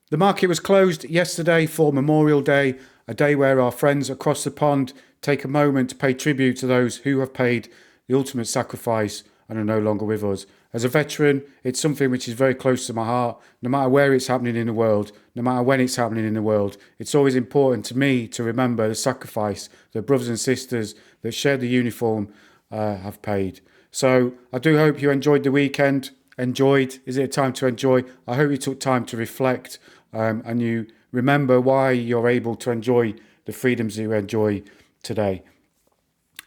The market was closed yesterday for Memorial Day, a day where our friends across the pond take a moment to pay tribute to those who have paid the ultimate sacrifice and are no longer with us. As a veteran, it's something which is very close to my heart. No matter where it's happening in the world, no matter when it's happening in the world, it's always important to me to remember the sacrifice that brothers and sisters that share the uniform have paid. So I do hope you enjoyed the weekend. Enjoyed? Is it a time to enjoy? I hope you took time to reflect and you remember why you're able to enjoy the freedoms you enjoy today.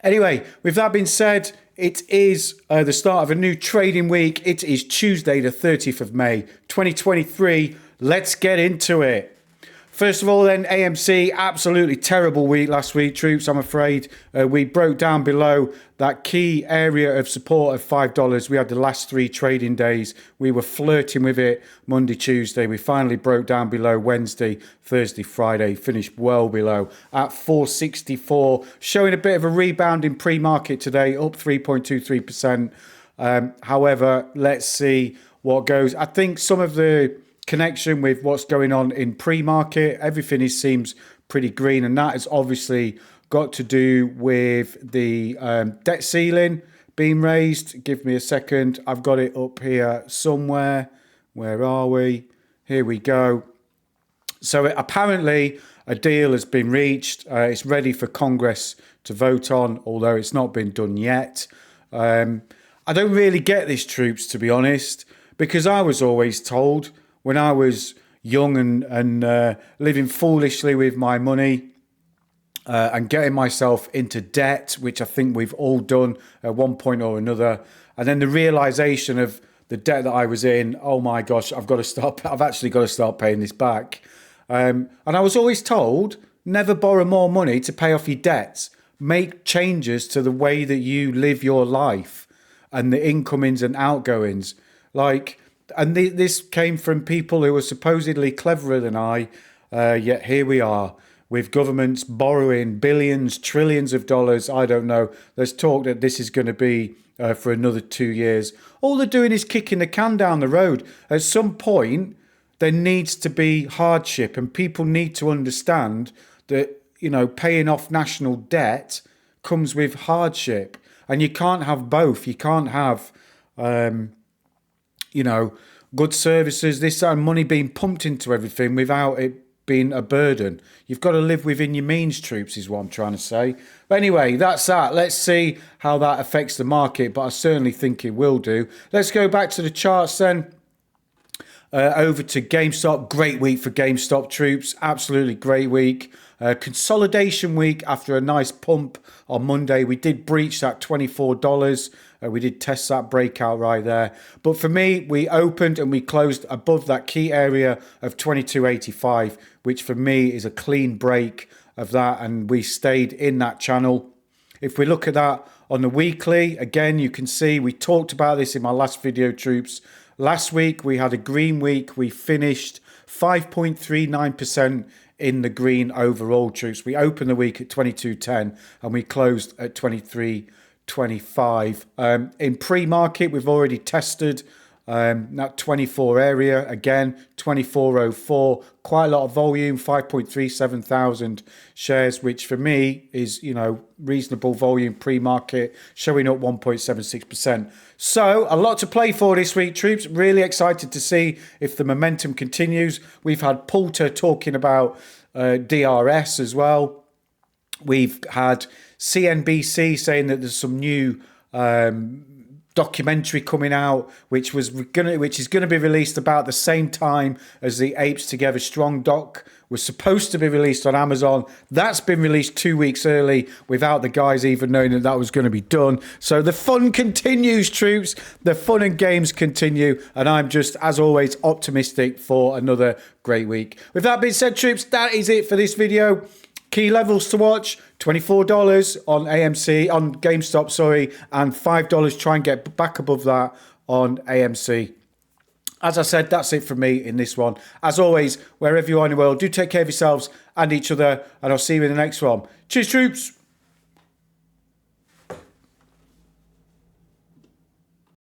Anyway, with that being said, it is the start of a new trading week. It is Tuesday, the 30th of May, 2023. Let's get into it. First of all, then, AMC, absolutely terrible week last week, troops, I'm afraid. We broke down below that key area of support of $5. We had the last 3 trading days. We were flirting with it Monday, Tuesday. We finally broke down below Wednesday, Thursday, Friday, finished well below at 464, showing a bit of a rebound in pre-market today, up 3.23%. However, let's see what goes. I think some of the connection with what's going on in pre-market, everything seems pretty green, and that has obviously got to do with the debt ceiling being raised. Give me a second, I've got it up here somewhere. Where are we? Here we go. So apparently a deal has been reached. It's ready for Congress to vote on, although it's not been done yet. I don't really get this, troops, to be honest, because I was always told when I was young and living foolishly with my money and getting myself into debt, which I think we've all done at one point or another, and then the realization of the debt that I was in, oh my gosh, I've actually got to start paying this back. And I was always told, never borrow more money to pay off your debts. Make changes to the way that you live your life and the incomings and outgoings. And this came from people who were supposedly cleverer than I, yet here we are with governments borrowing billions, trillions of dollars. I don't know. There's talk that this is going to be for another 2 years. All they're doing is kicking the can down the road. At some point, there needs to be hardship, and people need to understand that, paying off national debt comes with hardship, and you can't have both. You can't have good services, this and money being pumped into everything without it being a burden. You've got to live within your means, troops, is what I'm trying to say. But anyway, that's that. Let's see how that affects the market, but I certainly think it will do. Let's go back to the charts then. Over to GameStop. Great week for GameStop, troops. Absolutely great week. Consolidation week after a nice pump on Monday. We did breach that $24. We did test that breakout right there. But for me, we opened and we closed above that key area of 22.85, which for me is a clean break of that. And we stayed in that channel. If we look at that on the weekly, again, you can see we talked about this in my last video, troops. Last week, we had a green week. We finished 5.39% in the green overall, troops. We opened the week at 22.10 and we closed at 23.25. In pre-market, we've already tested that 24 area. Again, 24.04. Quite a lot of volume, 5.37 thousand shares, which for me is, reasonable volume pre-market, showing up 1.76%. So a lot to play for this week, troops. Really excited to see if the momentum continues. We've had Poulter talking about DRS as well. We've had CNBC saying that there's some new documentary coming out, which is going to be released about the same time as the Apes Together Strong doc was supposed to be released on Amazon. That's been released 2 weeks early without the guys even knowing that was going to be done. So the fun continues, troops. The fun and games continue, and I'm just, as always, optimistic for another great week. With that being said, troops, that is it for this video. Key levels to watch: $24 on GameStop, and $5. Try and get back above that on AMC. As I said, that's it from me in this one. As always, wherever you are in the world, do take care of yourselves and each other, and I'll see you in the next one. Cheers, troops.